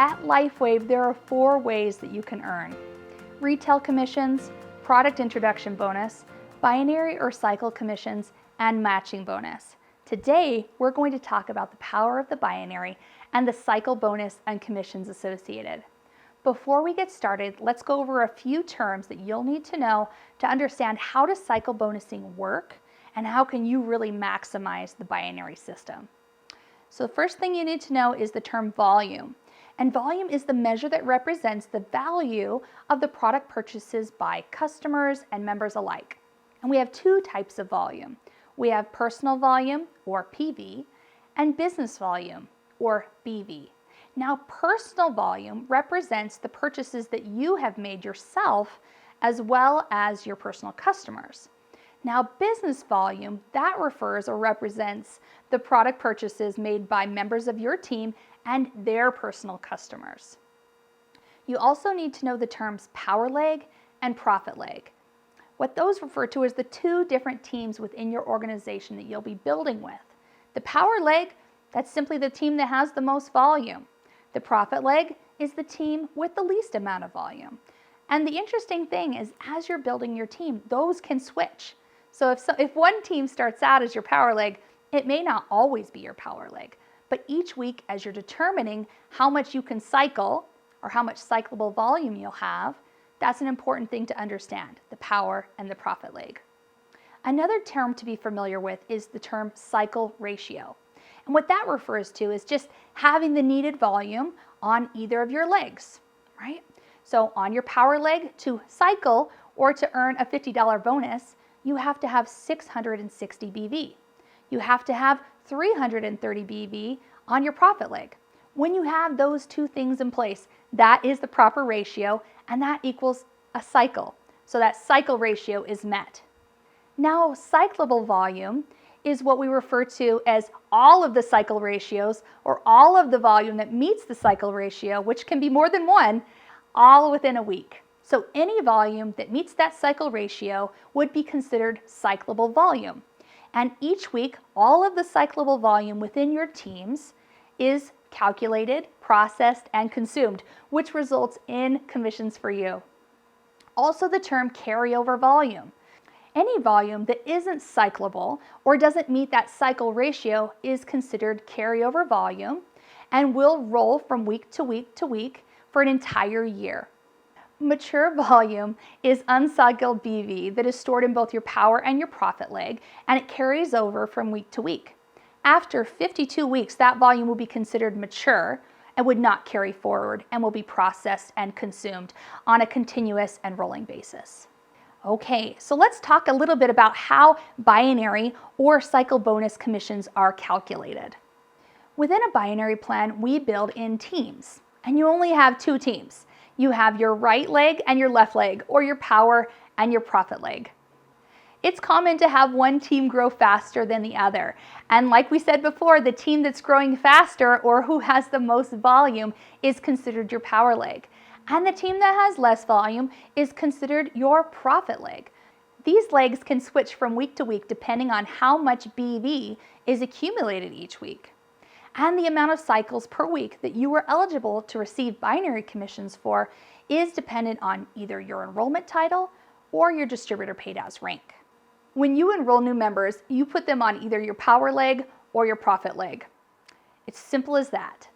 At LifeWave, there are 4 ways that you can earn: retail commissions, product introduction bonus, binary or cycle commissions, and matching bonus. Today, we're going to talk about the power of the binary and the cycle bonus and commissions associated. Before we get started, let's go over a few terms that you'll need to know to understand how does cycle bonusing work and how can you really maximize the binary system. So the first thing you need to know is the term volume. And volume is the measure that represents the value of the product purchases by customers and members alike. And we have 2 types of volume. We have personal volume, or PV, and business volume, or BV. Now, personal volume represents the purchases that you have made yourself as well as your personal customers. Now, business volume, that refers or represents the product purchases made by members of your team and their personal customers. You also need to know the terms power leg and profit leg. What those refer to is the 2 different teams within your organization that you'll be building with. The power leg, that's simply the team that has the most volume. The profit leg is the team with the least amount of volume. And the interesting thing is, as you're building your team, those can switch. So if one team starts out as your power leg, it may not always be your power leg. But each week, as you're determining how much you can cycle or how much cyclable volume you'll have, that's an important thing to understand, the power and the profit leg. Another term to be familiar with is the term cycle ratio. And what that refers to is just having the needed volume on either of your legs, right? So on your power leg, to cycle or to earn a $50 bonus, you have to have 660 BV. You have to have 330 BV on your profit leg. When you have those 2 things in place, that is the proper ratio, and that equals a cycle. So that cycle ratio is met. Now, cyclable volume is what we refer to as all of the cycle ratios, or all of the volume that meets the cycle ratio, which can be more than one, all within a week. So any volume that meets that cycle ratio would be considered cyclable volume. And each week, all of the cyclable volume within your teams is calculated, processed, and consumed, which results in commissions for you. Also, the term carryover volume. Any volume that isn't cyclable or doesn't meet that cycle ratio is considered carryover volume and will roll from week to week to week for an entire year. Mature volume is uncycled BV that is stored in both your power and your profit leg, and it carries over from week to week. After 52 weeks, that volume will be considered mature and would not carry forward and will be processed and consumed on a continuous and rolling basis. Okay, so let's talk a little bit about how binary or cycle bonus commissions are calculated. Within a binary plan, we build in teams, and you only have 2 teams. You have your right leg and your left leg, or your power and your profit leg. It's common to have one team grow faster than the other. And like we said before, the team that's growing faster or who has the most volume is considered your power leg. And the team that has less volume is considered your profit leg. These legs can switch from week to week depending on how much BV is accumulated each week. And the amount of cycles per week that you are eligible to receive binary commissions for is dependent on either your enrollment title or your distributor paid as rank. When you enroll new members, you put them on either your power leg or your profit leg. It's simple as that.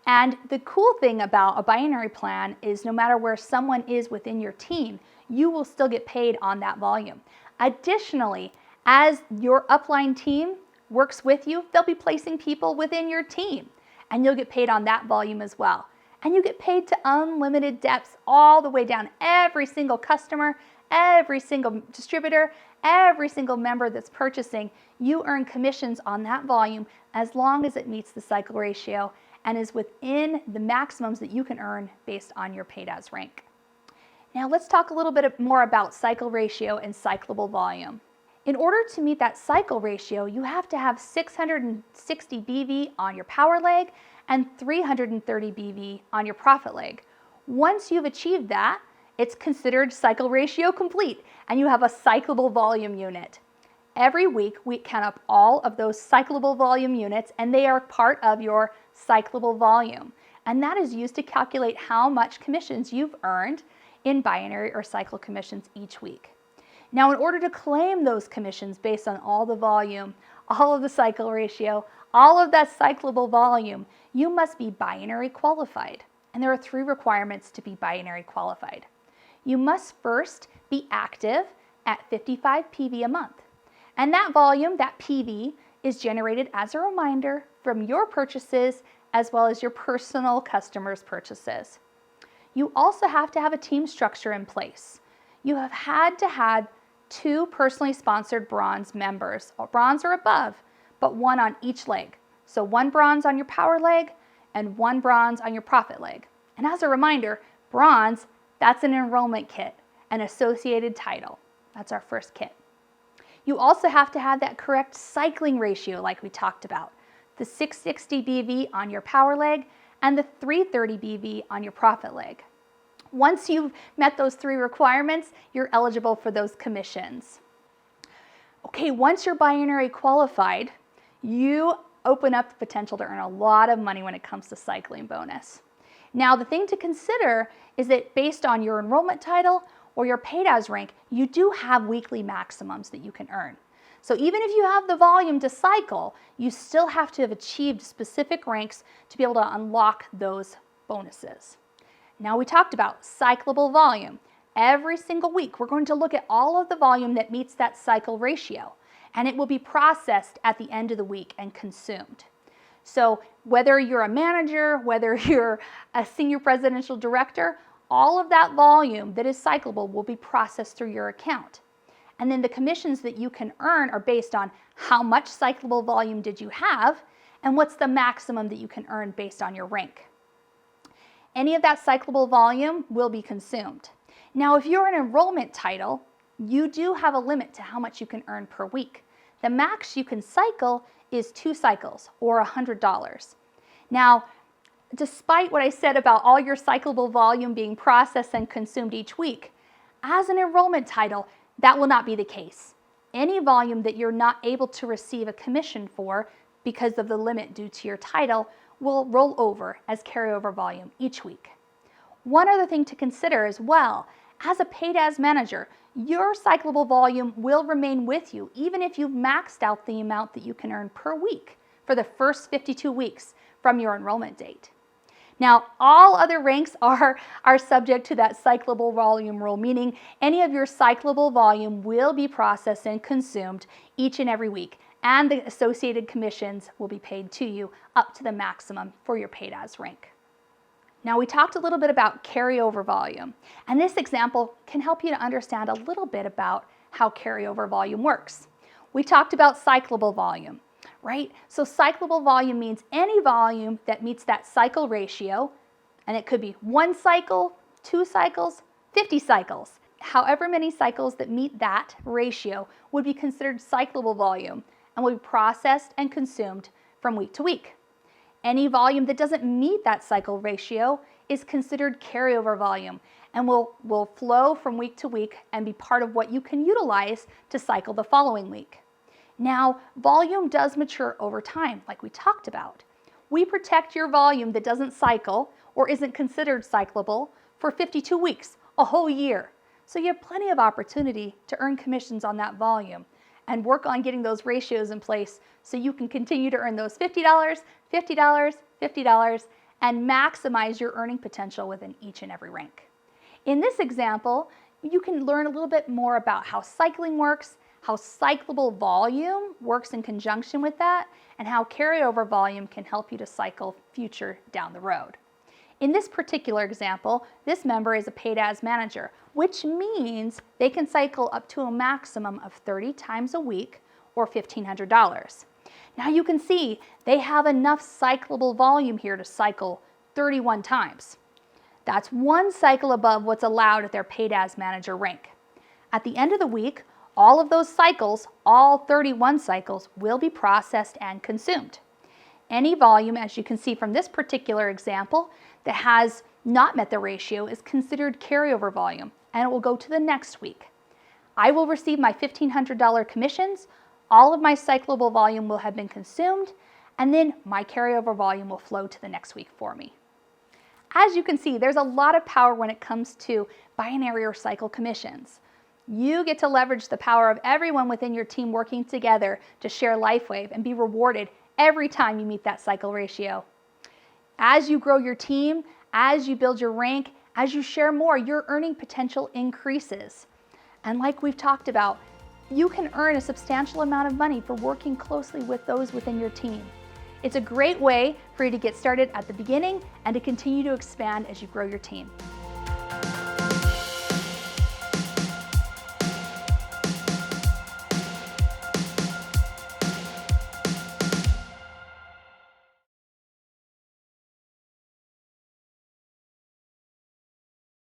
And the cool thing about a binary plan is no matter where someone is within your team, you will still get paid on that volume. Additionally, as your upline team works with you, they'll be placing people within your team, and you'll get paid on that volume as well. And you get paid to unlimited depths all the way down. Every single customer, every single distributor, every single member that's purchasing, you earn commissions on that volume as long as it meets the cycle ratio and is within the maximums that you can earn based on your paid as rank. Now let's talk a little bit more about cycle ratio and cyclable volume. In order to meet that cycle ratio, you have to have 660 BV on your power leg and 330 BV on your profit leg. Once you've achieved that, it's considered cycle ratio complete and you have a cyclable volume unit. Every week we count up all of those cyclable volume units and they are part of your cyclable volume. and that is used to calculate how much commissions you've earned in binary or cycle commissions each week. Now, in order to claim those commissions based on all the volume, all of the cycle ratio, all of that cyclable volume, you must be binary qualified. And there are 3 requirements to be binary qualified. You must first be active at 55 PV a month. And that volume, that PV, is generated as a reminder from your purchases as well as your personal customers' purchases. You also have to have a team structure in place. You have had to have 2 personally sponsored bronze members, bronze or above, but 1 on each leg. So 1 bronze on your power leg and 1 bronze on your profit leg. And as a reminder, bronze, that's an enrollment kit, an associated title. That's our first kit. You also have to have that correct cycling ratio like we talked about. The 660 BV on your power leg and the 330 BV on your profit leg. Once you've met those 3 requirements, you're eligible for those commissions. Okay, once you're binary qualified, you open up the potential to earn a lot of money when it comes to cycling bonus. Now, the thing to consider is that based on your enrollment title or your paid as rank, you do have weekly maximums that you can earn. So even if you have the volume to cycle, you still have to have achieved specific ranks to be able to unlock those bonuses. Now, we talked about cyclable volume. Every single week, we're going to look at all of the volume that meets that cycle ratio, and it will be processed at the end of the week and consumed. So whether you're a manager, whether you're a senior presidential director, all of that volume that is cyclable will be processed through your account. And then the commissions that you can earn are based on how much cyclable volume did you have and what's the maximum that you can earn based on your rank. Any of that cyclable volume will be consumed. Now, if you're an enrollment title, you do have a limit to how much you can earn per week. The max you can cycle is 2 cycles or $100. Now, despite what I said about all your cyclable volume being processed and consumed each week, as an enrollment title, that will not be the case. Any volume that you're not able to receive a commission for because of the limit due to your title will roll over as carryover volume each week. One other thing to consider as well, as a paid as manager, your cyclable volume will remain with you even if you've maxed out the amount that you can earn per week for the first 52 weeks from your enrollment date. Now, all other ranks are subject to that cyclable volume rule, meaning any of your cyclable volume will be processed and consumed each and every week, and the associated commissions will be paid to you up to the maximum for your paid as rank. Now, we talked a little bit about carryover volume, and this example can help you to understand a little bit about how carryover volume works. We talked about cyclable volume, right? So cyclable volume means any volume that meets that cycle ratio, and it could be 1 cycle, 2 cycles, 50 cycles. However many cycles that meet that ratio would be considered cyclable volume and will be processed and consumed from week to week. Any volume that doesn't meet that cycle ratio is considered carryover volume and will flow from week to week and be part of what you can utilize to cycle the following week. Now, volume does mature over time, like we talked about. We protect your volume that doesn't cycle or isn't considered cyclable for 52 weeks, a whole year. So you have plenty of opportunity to earn commissions on that volume and work on getting those ratios in place so you can continue to earn those $50, $50, $50, and maximize your earning potential within each and every rank. In this example, you can learn a little bit more about how cycling works, how cyclable volume works in conjunction with that, and how carryover volume can help you to cycle future down the road. In this particular example, this member is a paid as manager, which means they can cycle up to a maximum of 30 times a week or $1,500. Now you can see they have enough cyclable volume here to cycle 31 times. That's 1 cycle above what's allowed at their paid as manager rank. At the end of the week, all of those cycles, all 31 cycles, will be processed and consumed. Any volume, as you can see from this particular example, that has not met the ratio is considered carryover volume, and it will go to the next week. I will receive my $1,500 commissions, all of my cyclable volume will have been consumed, and then my carryover volume will flow to the next week for me. As you can see, there's a lot of power when it comes to binary or cycle commissions. You get to leverage the power of everyone within your team working together to share LifeWave and be rewarded every time you meet that cycle ratio. As you grow your team, as you build your rank, as you share more, your earning potential increases. And like we've talked about, you can earn a substantial amount of money for working closely with those within your team. It's a great way for you to get started at the beginning and to continue to expand as you grow your team.